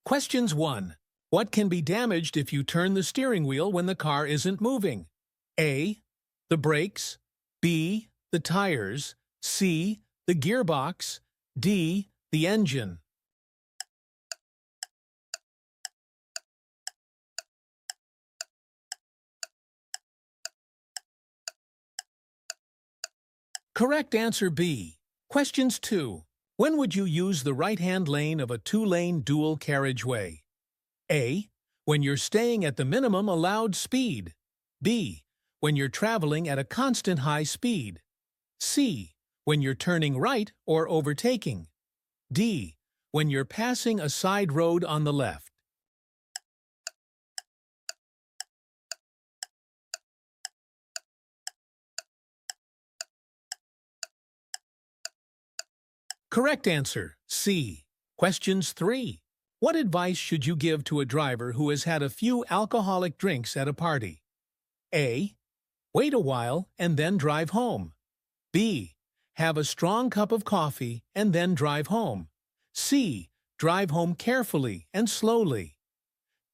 Questions 1. What can be damaged if you turn the steering wheel when the car isn't moving? A. The brakes. B. The tires. C. The gearbox. D. The engine. Correct answer B. Questions 2. When would you use the right-hand lane of a two-lane dual carriageway? A. When you're staying at the minimum allowed speed. B. When you're traveling at a constant high speed. C. When you're turning right or overtaking. D. When you're passing a side road on the left. Correct answer, C. Questions 3. What advice should you give to a driver who has had a few alcoholic drinks at a party? A. Wait a while and then drive home. B. Have a strong cup of coffee and then drive home. C. Drive home carefully and slowly.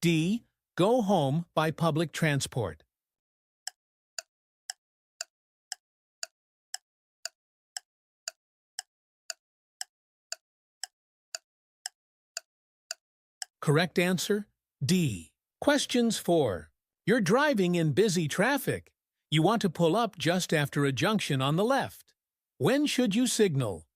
D. Go home by public transport. Correct answer, D. Questions 4. You're driving in busy traffic. You want to pull up just after a junction on the left. When should you signal?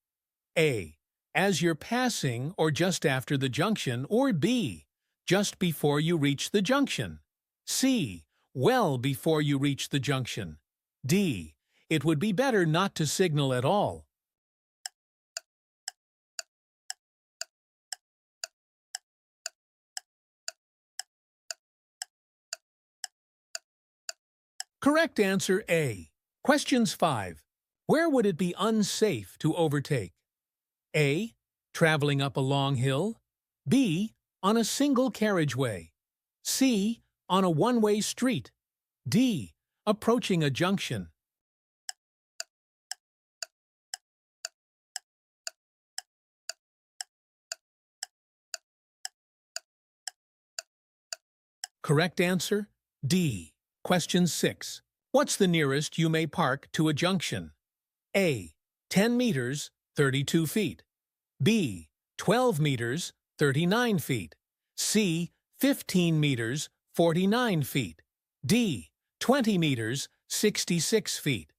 A. As you're passing or just after the junction, or B. Just before you reach the junction. C. Well before you reach the junction. D. It would be better not to signal at all. Correct answer A. Questions 5. Where would it be unsafe to overtake? A. Traveling up a long hill. B. On a single carriageway. C. On a one-way street. D. Approaching a junction. Correct answer, D. Question 6. What's the nearest you may park to a junction? A. 10 meters, 32 feet. B. 12 meters, 39 feet. C. 15 meters, 49 feet. D. 20 meters, 66 feet.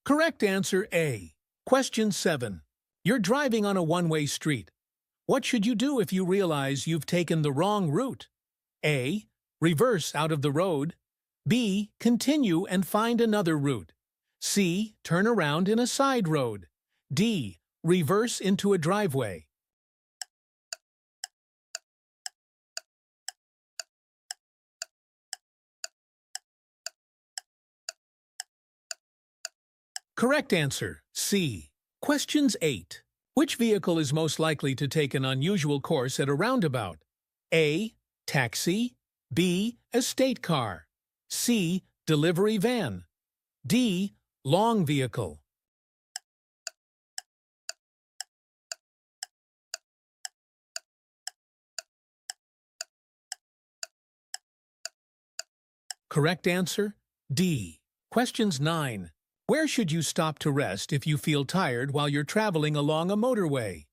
Correct answer A. Question 7. You're driving on a one-way street. What should you do if you realize you've taken the wrong route? A. Reverse out of the road. B. Continue and find another route. C. Turn around in a side road. D. Reverse into a driveway. Correct answer, C. Questions 8. Which vehicle is most likely to take an unusual course at a roundabout? A. Taxi. B. Estate car. C. Delivery van. D. Long vehicle. Correct answer, D. Questions 9. Where should you stop to rest if you feel tired while you're traveling along a motorway?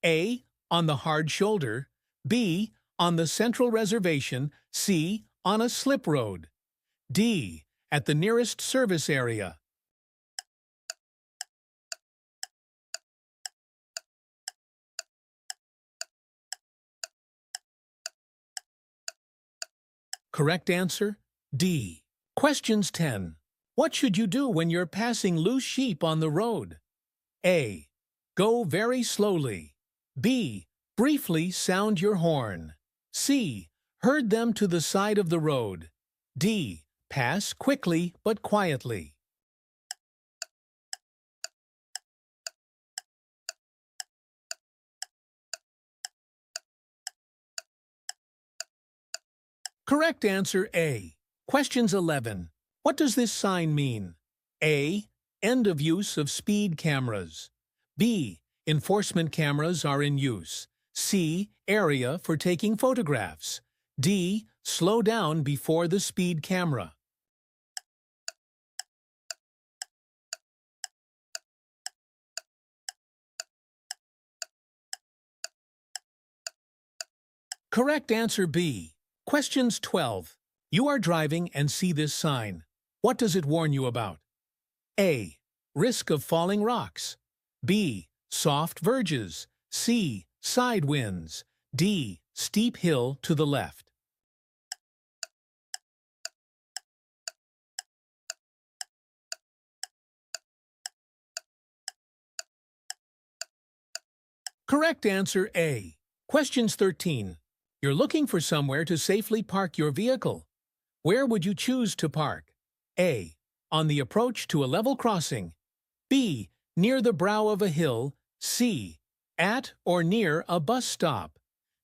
A. On the hard shoulder. B. On the central reservation. C. On a slip road. D. At the nearest service area. Correct answer, D. Questions 10. What should you do when you're passing loose sheep on the road? A. Go very slowly. B. Briefly sound your horn. C. Herd them to the side of the road. D. Pass quickly but quietly. Correct answer A. Questions 11. What does this sign mean? A. End of use of speed cameras. B. Enforcement cameras are in use. C. Area for taking photographs. D. Slow down before the speed camera. Correct answer B. Questions 12. You are driving and see this sign. What does it warn you about? A. Risk of falling rocks. B. Soft verges. C. Side winds. D. Steep hill to the left. Correct answer A. Questions 13. You're looking for somewhere to safely park your vehicle. Where would you choose to park? A. On the approach to a level crossing. B. Near the brow of a hill. C. At or near a bus stop.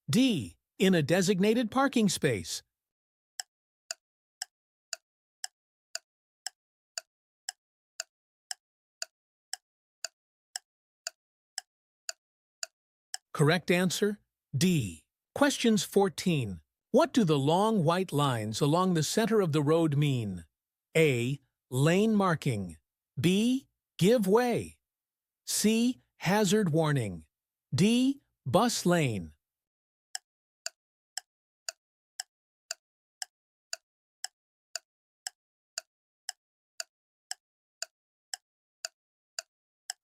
D. In a designated parking space. Correct answer D. Questions 14. What do the long white lines along the center of the road mean? A. Lane marking. B. Give way. C. Hazard warning. D. Bus lane.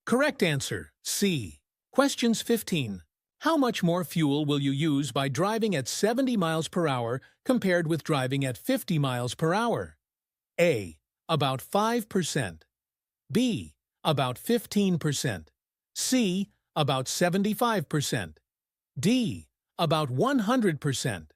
Correct answer C. Questions 15. How much more fuel will you use by driving at 70 miles per hour compared with driving at 50 miles per hour? A. About 5%. B. About 15%. C. About 75%. D. About 100%.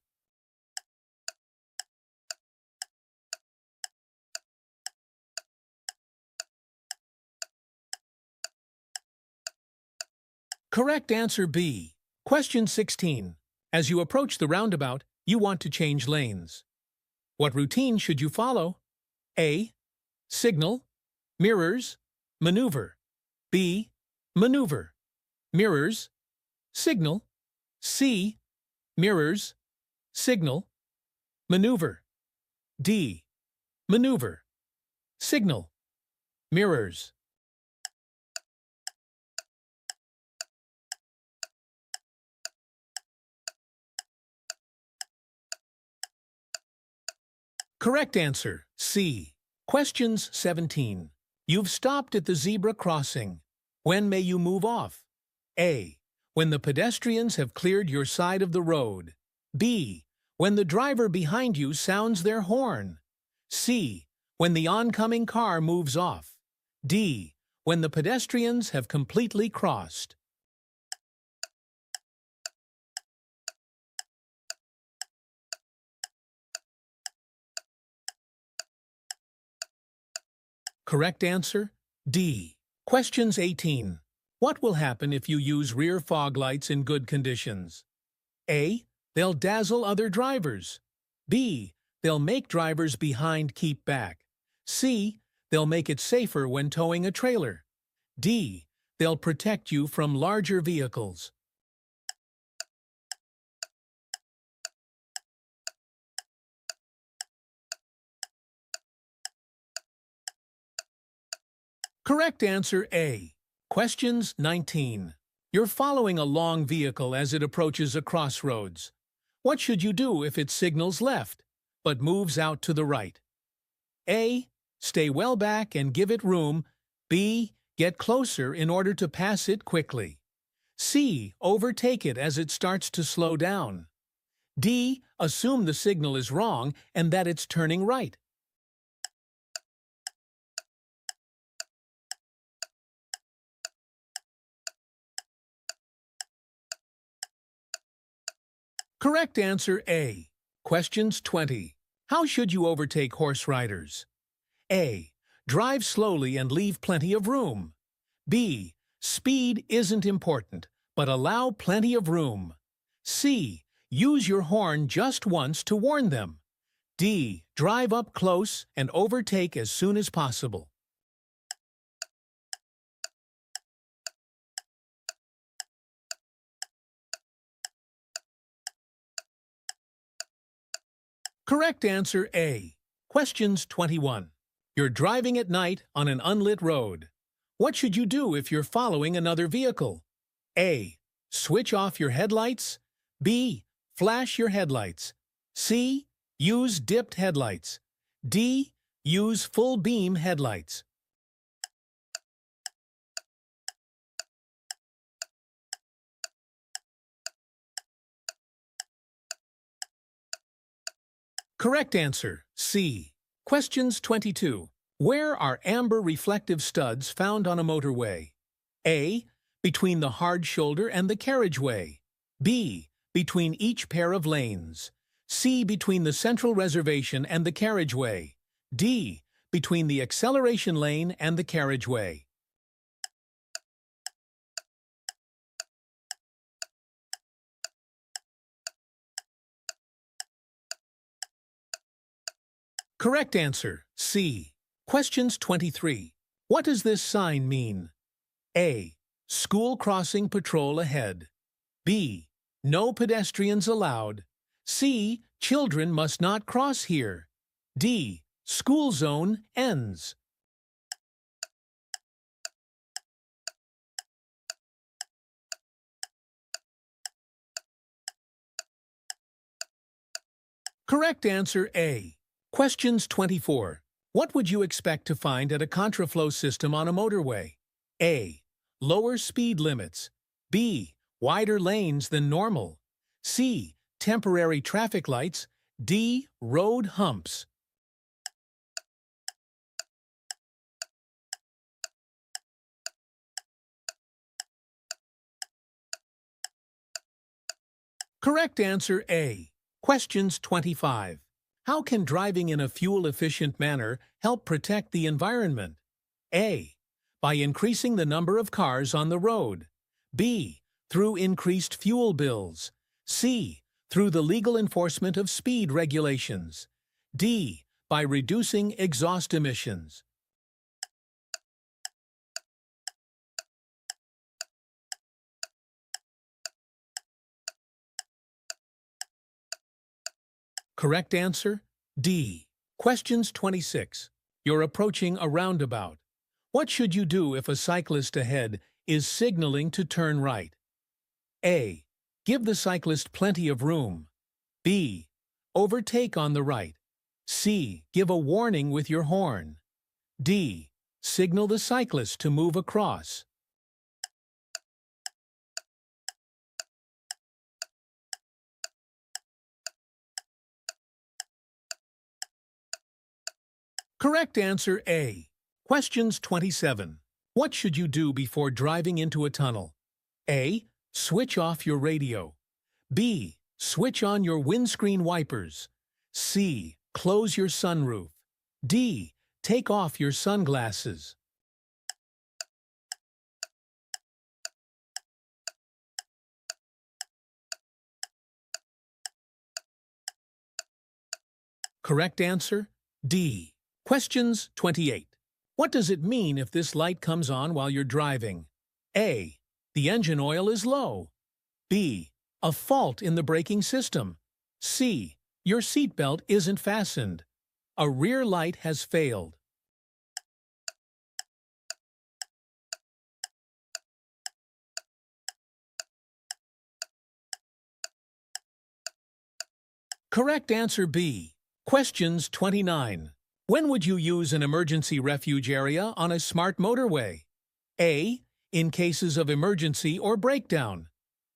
Correct answer B. Question 16. As you approach the roundabout, you want to change lanes. What routine should you follow? A. Signal, mirrors, maneuver. B. Maneuver, mirrors, signal. C. Mirrors, signal, maneuver. D. Maneuver, signal, mirrors. Correct answer C. Questions 17. You've stopped at the zebra crossing. When may you move off? A. When the pedestrians have cleared your side of the road. B. When the driver behind you sounds their horn. C. When the oncoming car moves off. D. When the pedestrians have completely crossed. Correct answer D. Questions 18. What will happen if you use rear fog lights in good conditions? A. They'll dazzle other drivers. B. They'll make drivers behind keep back. C. They'll make it safer when towing a trailer. D. They'll protect you from larger vehicles. Correct answer A. Questions 19. You're following a long vehicle as it approaches a crossroads. What should you do if it signals left, but moves out to the right? A. Stay well back and give it room. B. Get closer in order to pass it quickly. C. Overtake it as it starts to slow down. D. Assume the signal is wrong and that it's turning right. Correct answer A. Questions 20. How should you overtake horse riders? A. Drive slowly and leave plenty of room. B. Speed isn't important, but allow plenty of room. C. Use your horn just once to warn them. D. Drive up close and overtake as soon as possible. Correct answer A. Questions 21. You're driving at night on an unlit road. What should you do if you're following another vehicle? A. Switch off your headlights. B. Flash your headlights. C. Use dipped headlights. D. Use full beam headlights. Correct answer, C. Questions 22. Where are amber reflective studs found on a motorway? A. Between the hard shoulder and the carriageway. B. Between each pair of lanes. C. Between the central reservation and the carriageway. D. Between the acceleration lane and the carriageway. Correct answer, C. Questions 23. What does this sign mean? A. School crossing patrol ahead. B. No pedestrians allowed. C. Children must not cross here. D. School zone ends. Correct answer A. Questions 24. What would you expect to find at a contraflow system on a motorway? A. Lower speed limits. B. Wider lanes than normal. C. Temporary traffic lights. D. Road humps. Correct answer A. Questions 25. How can driving in a fuel-efficient manner help protect the environment? A. By increasing the number of cars on the road. B. Through increased fuel bills. C. Through the legal enforcement of speed regulations. D. By reducing exhaust emissions. Correct answer, D. Questions 26. You're approaching a roundabout. What should you do if a cyclist ahead is signaling to turn right? A. Give the cyclist plenty of room. B. Overtake on the right. C. Give a warning with your horn. D. Signal the cyclist to move across. Correct answer A. Questions 27. What should you do before driving into a tunnel? A. Switch off your radio. B. Switch on your windscreen wipers. C. Close your sunroof. D. Take off your sunglasses. Correct answer, D. Questions 28. What does it mean if this light comes on while you're driving? A. The engine oil is low. B. A fault in the braking system. C. Your seatbelt isn't fastened. A rear light has failed. Correct answer B. Questions 29. When would you use an emergency refuge area on a smart motorway? A. In cases of emergency or breakdown.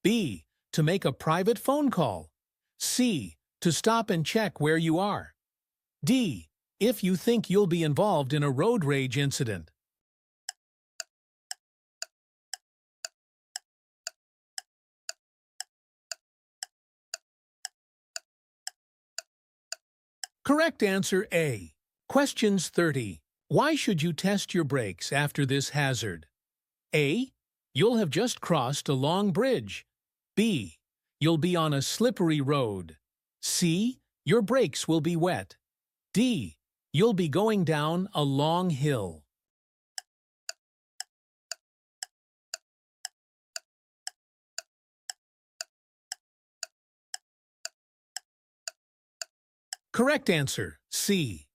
B. To make a private phone call. C. To stop and check where you are. D. If you think you'll be involved in a road rage incident. Correct answer A. Questions 30. Why should you test your brakes after this hazard? A. You'll have just crossed a long bridge. B. You'll be on a slippery road. C. Your brakes will be wet. D. You'll be going down a long hill. Correct answer, C.